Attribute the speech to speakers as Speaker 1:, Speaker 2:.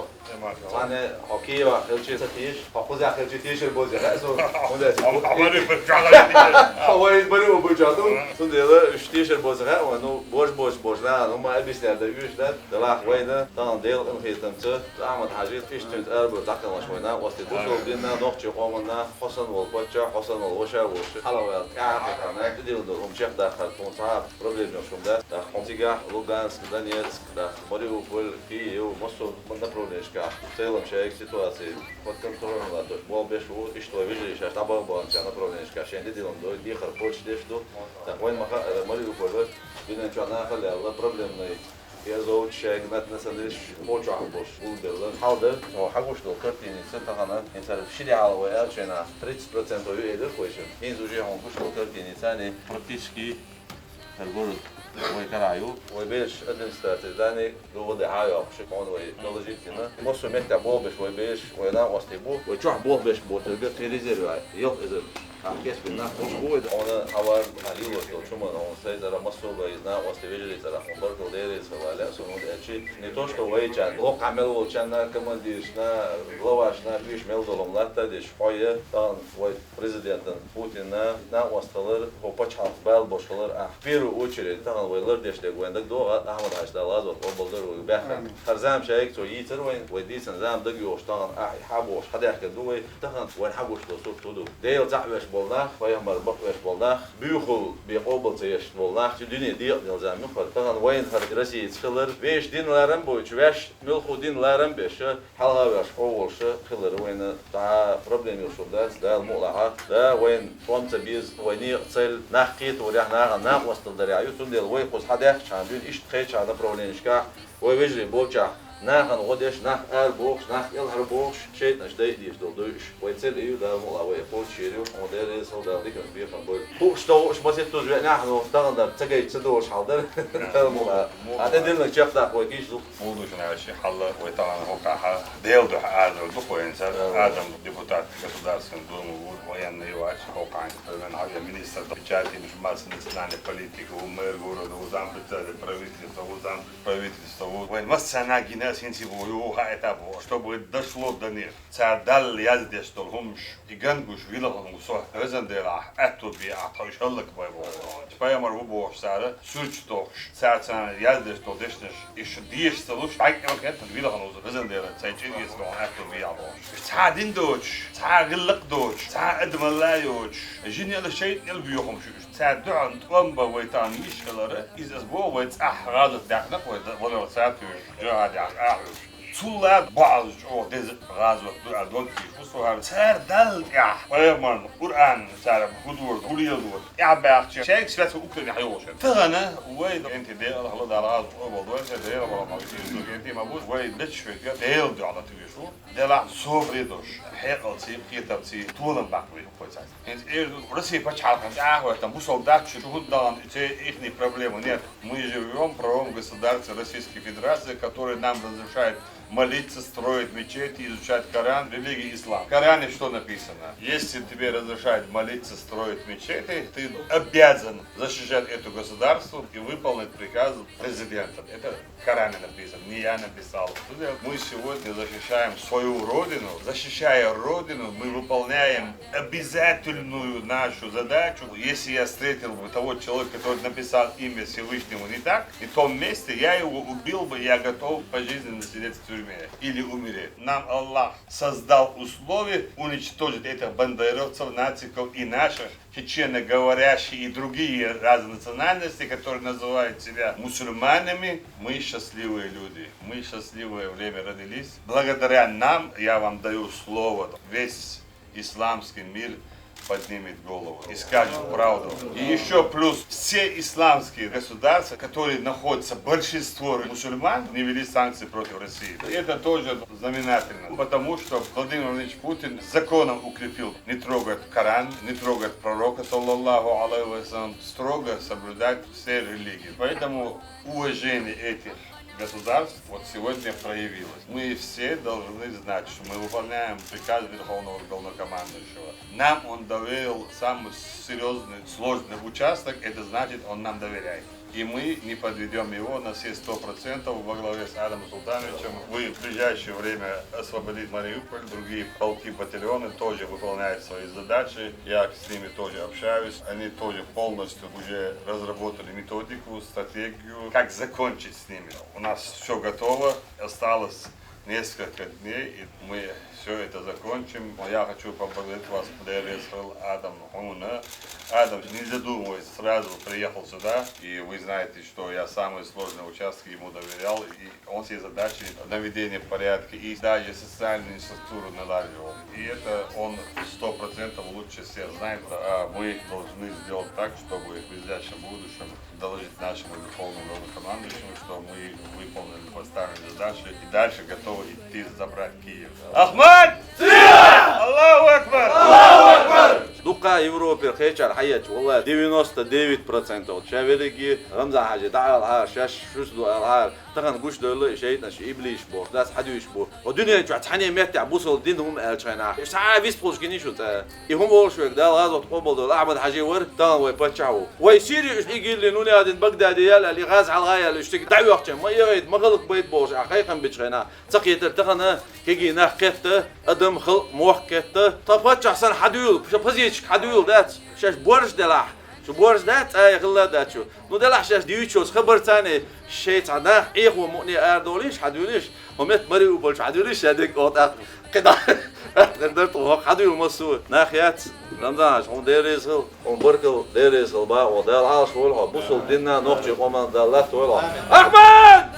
Speaker 1: Ого. Ane hockey var, hırçı satış. Hafız ya hırçı tişir bozacak.
Speaker 2: Havayı bıçağı.
Speaker 1: Havayı bari o bocadı. Sonra da üç tişir bozacak. Onu boş ne? Ama elbiselerde üçler. Dalak vayda. Tamam değil hitamçı. Ahmet Hacı iştünt erbu takılmışmayna. Osti bu sorduğunda nokçu qomunda Hasan ol boca, Hasan ol boşa boş. Halavat. Kafetana dildo umçak da karton sahab. Problem yok şunda. Da Homsiga, Lugansk, Donetsk, da Mariupol, Kiev, Moskva, bunda problemska. В целом человек ситуации под контролем то есть был без вот и что видели сейчас там был на проблемка сейчас делом до ехал почти что так войн Мариуполь видно что она халяла проблемный я зовут человек на самом деле почва бош улдел халда но хагуш до картиница тагана инсар шириал вая чена 30% уйдет хочет и уже он кушал картиница не практически البرد ويكرعيو ويبيش ادمنستراتيف داني لو وضع هاي اوبشن كون وي كنا مصر متى بوبش ويبيش وينا وستيبو ويتروح بوبش بوتلقى تيريزيرو يوق اذا كيس بنا مش بود انا اوار عليو شوما он стоит за массу война остевежили за хомбарко дерес валя сунуд эчи не то что вайчан лок амел волчана командиршна главашна биш мелдоломлатта деш фойе дан вой президентен Путина на осталар хопачат бал бошалар в первую очередь дан вайлар дешлек вендак до Ахмад Ашдалаз вот болдер و бахан харзам шайк то йитер вайн вайдисен зам даг йоштан حبوش حدا يحكي دوي تخن وين حبوش لو صوت ديل تعبش boldah, vayamar bakvesh boldah, büyükül bir obaltayış boldah, dünya diye nizamı farklı. Vayın har Rusya çıkılır, beş dinlerin boyunca, beş milku dinlerin beşi, halha beş oğulşı çıkılır, vayın daha problem yok şurada, daha muğlaha, da vayın Fransa biz vayni cel nakit oraya nağa vastıldır ya, yutun değil, vay kuz hadak çan, dün iş tkay çanda problemişka, vay vecri bolca. ناخن غدش ناخ بوكس ناخ يلهر بوكس شيء نشتي ديش دوش ويتصل ايو ده مولا ويقول شيريو موديل يسو ده ديك بيفهم بول بوكس دوش ما سيتو جو نحن تغندر تجي تدوش حاضر مولا هذا ديلنا شيخ ده كويس دو
Speaker 2: موضوع شنو شيء حل ويطلع هو ديل ده هذا دو انسان ادم ديبوتات государственный думу военный юач хокан мен авиа министр печати межмасс-национальной политики мэр города узам правительства воен массанаги сенсибую этапу, чтобы дошло до них. Цадал язде что хумш и гангуш вилахун усо резендера эту би аташ халлак байбо. Спаямар вубо сара сурчтох цаца язде что дешнеш и шдиш салуш айкак это вилахун усо резендера цайчин есть он эту би або. Цадин доч, цагыллак доч, цадмалаёч. Жинел шейт البيوهم شو цадуан томба вайтан мишкалары из асбо вайт ахрад дахнак ولا ساتو جاد Sulla bazı o dezi gazı adon ki usuhar ser dal ya ayman Kur'an ser hudur huliyadu ya baqçı şey sifat Ukrayna hayوش فغنا وين انت دي الله ده راز موضوع ده والله ما في انت ما بوش وين دش فكره ديل دي على تبيشو ده لا سوفريدوش حقلتي قيتبتي طولن باقوي كويس انت روسيا почалкан اه там солдат что дан эти их проблемы нет мы живем в правом государстве Российской Федерации который нам разрешает молиться, строить мечети, изучать Коран, религия ислам. В Коране что написано? Если тебе разрешают молиться, строить мечети, ты обязан защищать это государство и выполнить приказ президента. Это в Коране написано, не я написал. Мы сегодня защищаем свою родину. Защищая родину, мы выполняем обязательную нашу задачу. Если я встретил бы того человека, который написал имя Всевышнему не так, и в том месте я его убил бы, я готов пожизненно сидеть в тюрьме или умереть. Нам Аллах создал условия уничтожить этих бандеровцев, нациков и наших чечено-говорящие и другие разные национальности, которые называют себя мусульманами. Мы счастливые люди. Мы счастливое время родились. Благодаря нам, я вам даю слово, весь исламский мир поднимет голову и скажет правду. И еще плюс все исламские государства, которые находятся, большинство мусульман, не ввели санкции против России. И это тоже знаменательно, потому что Владимир Владимирович Путин законом укрепил не трогать Коран, не трогать пророка, саллаллаху алейхи вассалям, строго соблюдать все религии. Поэтому уважение этих государств вот сегодня проявилось. Мы все должны знать, что мы выполняем приказ Верховного Главнокомандующего. Нам он доверил самый серьезный, сложный участок, это значит, он нам доверяет. и мы не подведем его на все 100% во главе с Адамом Султановичем. Вы в ближайшее время освободить Мариуполь, другие полки, батальоны тоже выполняют свои задачи. Я с ними тоже общаюсь. Они тоже полностью уже разработали методику, стратегию, как закончить с ними. У нас все готово, осталось несколько дней, и мы все это закончим. Я хочу поблагодарить вас, Адам Хумуна. Адам, не задумываясь, сразу приехал сюда, и вы знаете, что я самые сложные участки ему доверял, и он все задачи наведения порядка и даже социальную инфраструктуру наладил. И это он 100% лучше всех знает, а мы должны сделать так, чтобы в ближайшем будущем доложить нашему верховному главнокомандующему, что мы выполнили поставленные задачи и дальше готовы идти забрать Киев. Ахмад! Аллаху Акбар! Аллаху Акбар!
Speaker 1: Дука Европе хечар хаять, والله 99% شاوريجي رمزة حاجة تعال عار شاش شو العار تغن قوش دولة شيء نش إبليش بو ناس حدوش بو والدنيا جو تحني ميت عبوسه الدين هم ألشينا إيش تعال فيس بوش كني شو تا يهم أول شوي ده غاز وتقبل دول أحمد حاجة ور تغن ويبتشعو ويصير إيش يجي لي نوني هذين بغداد يلا اللي غاز على الغاية اللي اشتكي دعوة وقت ما يريد ما غلق بيت بوش حقيقة بتشينا تقيت تغن كيجي ناقته أدم خل موقته طب أحسن حدول شو بزيج حدول ده شاش بورش دلع شو بورش ده أي غلا ده شو نو دلع شاش ديوتشوس خبر ثاني شيء عنا إيه هو مؤني أردوليش حدوليش هم يتمروا بولش حدوليش هذيك وقت كده قدرت وقت حدول مسؤول ناخيات رمضان شو ديريزل وبركل ديريزل بقى ودال عاش ولا بوصل دينا نخشى وما دلت ولا أحمد